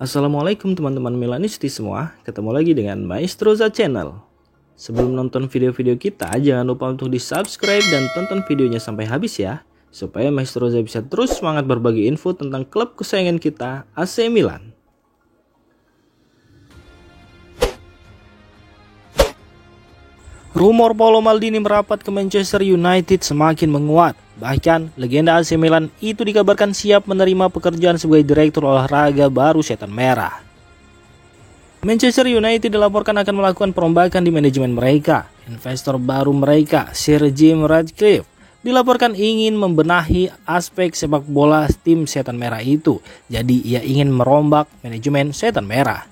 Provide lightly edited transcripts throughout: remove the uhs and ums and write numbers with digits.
Assalamualaikum teman-teman Milanisti semua, ketemu lagi dengan Maestroza Channel. Sebelum nonton video-video kita, jangan lupa untuk di subscribe dan tonton videonya sampai habis ya, supaya Maestroza bisa terus semangat berbagi info tentang klub kesayangan kita, AC Milan. Rumor Paolo Maldini merapat ke Manchester United semakin menguat. Bahkan, legenda AC Milan itu dikabarkan siap menerima pekerjaan sebagai direktur olahraga baru Setan Merah. Manchester United dilaporkan akan melakukan perombakan di manajemen mereka. Investor baru mereka, Sir Jim Ratcliffe, dilaporkan ingin membenahi aspek sepak bola tim Setan Merah itu. Jadi, ia ingin merombak manajemen Setan Merah.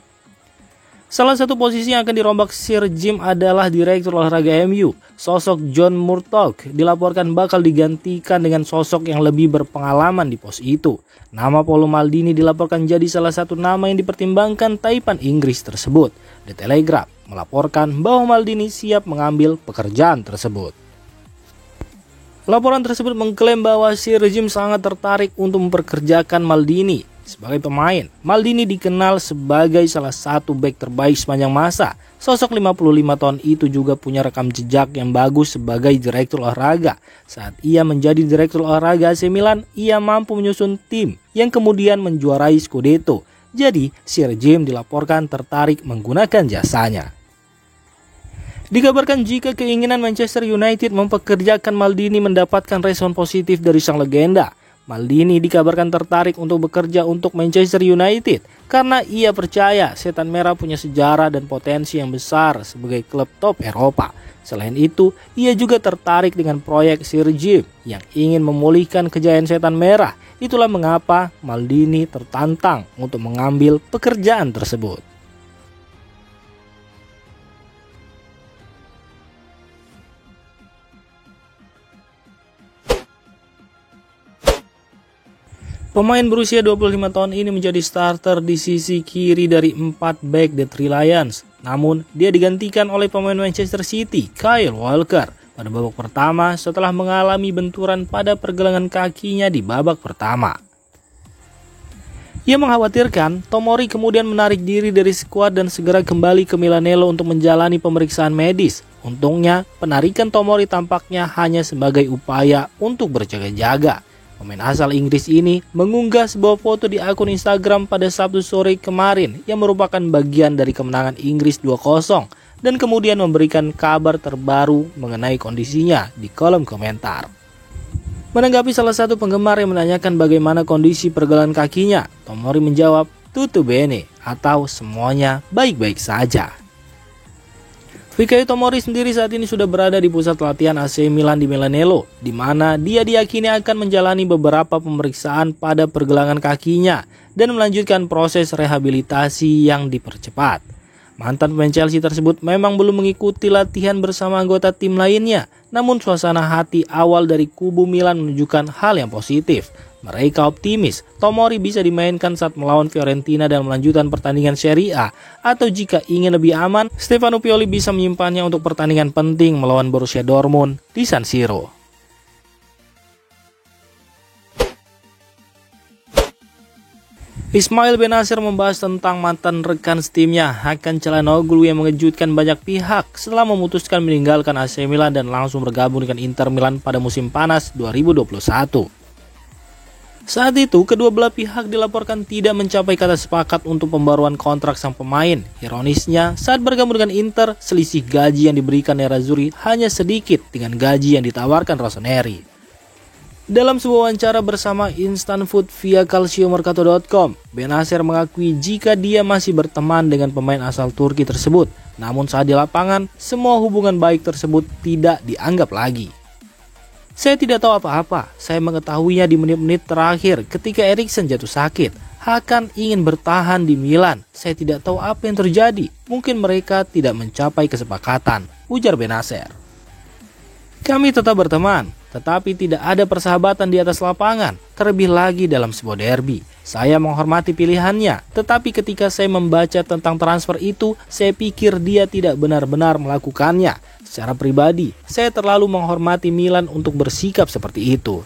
Salah satu posisi yang akan dirombak Sir Jim adalah direktur olahraga MU. Sosok John Murtough dilaporkan bakal digantikan dengan sosok yang lebih berpengalaman di pos itu. Nama Paolo Maldini dilaporkan jadi salah satu nama yang dipertimbangkan Taipan Inggris tersebut. The Telegraph melaporkan bahwa Maldini siap mengambil pekerjaan tersebut. Laporan tersebut mengklaim bahwa Sir Jim sangat tertarik untuk memperkerjakan Maldini. Sebagai pemain, Maldini dikenal sebagai salah satu bek terbaik sepanjang masa. Sosok 55 tahun itu juga punya rekam jejak yang bagus sebagai direktur olahraga. Saat ia menjadi direktur olahraga AC Milan, ia mampu menyusun tim yang kemudian menjuarai Scudetto. Jadi, Sir Jim dilaporkan tertarik menggunakan jasanya. Dikabarkan jika keinginan Manchester United mempekerjakan Maldini mendapatkan respon positif dari sang legenda. Maldini dikabarkan tertarik untuk bekerja untuk Manchester United karena ia percaya Setan Merah punya sejarah dan potensi yang besar sebagai klub top Eropa. Selain itu, ia juga tertarik dengan proyek Sir Jim yang ingin memulihkan kejayaan Setan Merah. Itulah mengapa Maldini tertantang untuk mengambil pekerjaan tersebut. Pemain berusia 25 tahun ini menjadi starter di sisi kiri dari 4 bek The Three Lions. Namun, dia digantikan oleh pemain Manchester City, Kyle Walker, pada babak pertama setelah mengalami benturan pada pergelangan kakinya di babak pertama. Ia mengkhawatirkan Tomori kemudian menarik diri dari skuad dan segera kembali ke Milanello untuk menjalani pemeriksaan medis. Untungnya, penarikan Tomori tampaknya hanya sebagai upaya untuk berjaga-jaga. Pemain asal Inggris ini mengunggah sebuah foto di akun Instagram pada Sabtu sore kemarin yang merupakan bagian dari kemenangan Inggris 2-0 dan kemudian memberikan kabar terbaru mengenai kondisinya di kolom komentar. Menanggapi salah satu penggemar yang menanyakan bagaimana kondisi pergelangan kakinya, Tomori menjawab "tutto bene" atau semuanya baik-baik saja. Fikayo Tomori sendiri saat ini sudah berada di pusat latihan AC Milan di Milanello, di mana dia diyakini akan menjalani beberapa pemeriksaan pada pergelangan kakinya dan melanjutkan proses rehabilitasi yang dipercepat. Mantan pemain Chelsea tersebut memang belum mengikuti latihan bersama anggota tim lainnya, namun suasana hati awal dari kubu Milan menunjukkan hal yang positif. Mereka optimis Tomori bisa dimainkan saat melawan Fiorentina dan melanjutkan pertandingan Serie A, atau jika ingin lebih aman, Stefano Pioli bisa menyimpannya untuk pertandingan penting melawan Borussia Dortmund di San Siro. Ismail Bennacer membahas tentang mantan rekan setimnya Hakan Çalhanoğlu yang mengejutkan banyak pihak setelah memutuskan meninggalkan AC Milan dan langsung bergabung dengan Inter Milan pada musim panas 2021. Saat itu, kedua belah pihak dilaporkan tidak mencapai kata sepakat untuk pembaruan kontrak sang pemain. Ironisnya, saat bergabung dengan Inter, selisih gaji yang diberikan Nerazzurri hanya sedikit dengan gaji yang ditawarkan Rossoneri. Dalam sebuah wawancara bersama Instant Food via calciomercato.com, Bennacer mengakui jika dia masih berteman dengan pemain asal Turki tersebut. Namun saat di lapangan, semua hubungan baik tersebut tidak dianggap lagi. Saya tidak tahu apa-apa, saya mengetahuinya di menit-menit terakhir ketika Eriksen jatuh sakit. Hakan ingin bertahan di Milan, saya tidak tahu apa yang terjadi, mungkin mereka tidak mencapai kesepakatan, ujar Bennacer. Kami tetap berteman, tetapi tidak ada persahabatan di atas lapangan, terlebih lagi dalam sebuah derby. Saya menghormati pilihannya, tetapi ketika saya membaca tentang transfer itu, saya pikir dia tidak benar-benar melakukannya. Secara pribadi, saya terlalu menghormati Milan untuk bersikap seperti itu.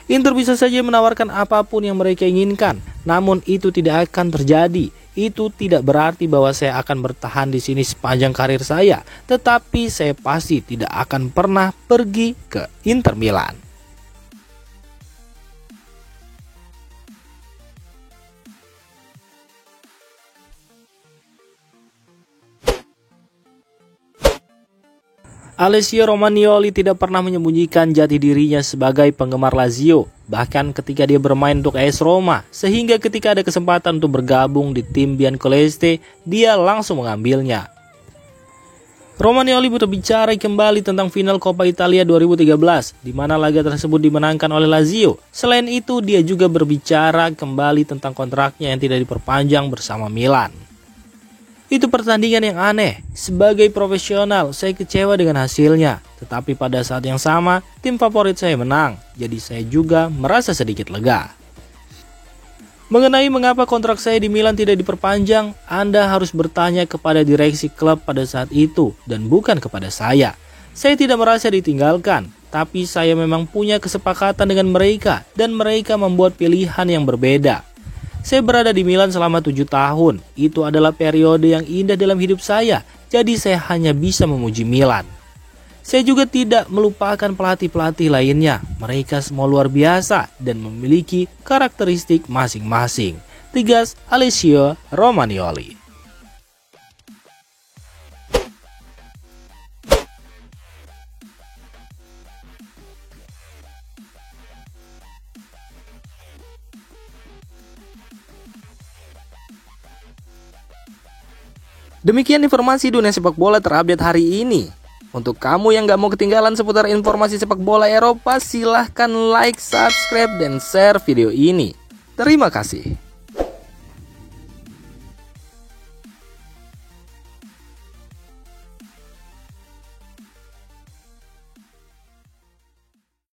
Inter bisa saja menawarkan apapun yang mereka inginkan, namun itu tidak akan terjadi. Itu tidak berarti bahwa saya akan bertahan di sini sepanjang karir saya, tetapi saya pasti tidak akan pernah pergi ke Inter Milan. Alessio Romagnoli tidak pernah menyembunyikan jati dirinya sebagai penggemar Lazio, bahkan ketika dia bermain untuk AS Roma, sehingga ketika ada kesempatan untuk bergabung di tim Biancoleste, dia langsung mengambilnya. Romagnoli berbicara kembali tentang final Coppa Italia 2013, di mana laga tersebut dimenangkan oleh Lazio. Selain itu, dia juga berbicara kembali tentang kontraknya yang tidak diperpanjang bersama Milan. Itu pertandingan yang aneh. Sebagai profesional, saya kecewa dengan hasilnya. Tetapi pada saat yang sama, tim favorit saya menang. Jadi saya juga merasa sedikit lega. Mengenai mengapa kontrak saya di Milan tidak diperpanjang, Anda harus bertanya kepada direksi klub pada saat itu dan bukan kepada saya. Saya tidak merasa ditinggalkan, tapi saya memang punya kesepakatan dengan mereka dan mereka membuat pilihan yang berbeda. Saya berada di Milan selama 7 tahun. Itu adalah periode yang indah dalam hidup saya. Jadi saya hanya bisa memuji Milan. Saya juga tidak melupakan pelatih-pelatih lainnya. Mereka semua luar biasa dan memiliki karakteristik masing-masing. Tegas Alessio Romagnoli. Demikian informasi dunia sepak bola terupdate hari ini. Untuk kamu yang gak mau ketinggalan seputar informasi sepak bola Eropa, silahkan like, subscribe, dan share video ini. Terima kasih.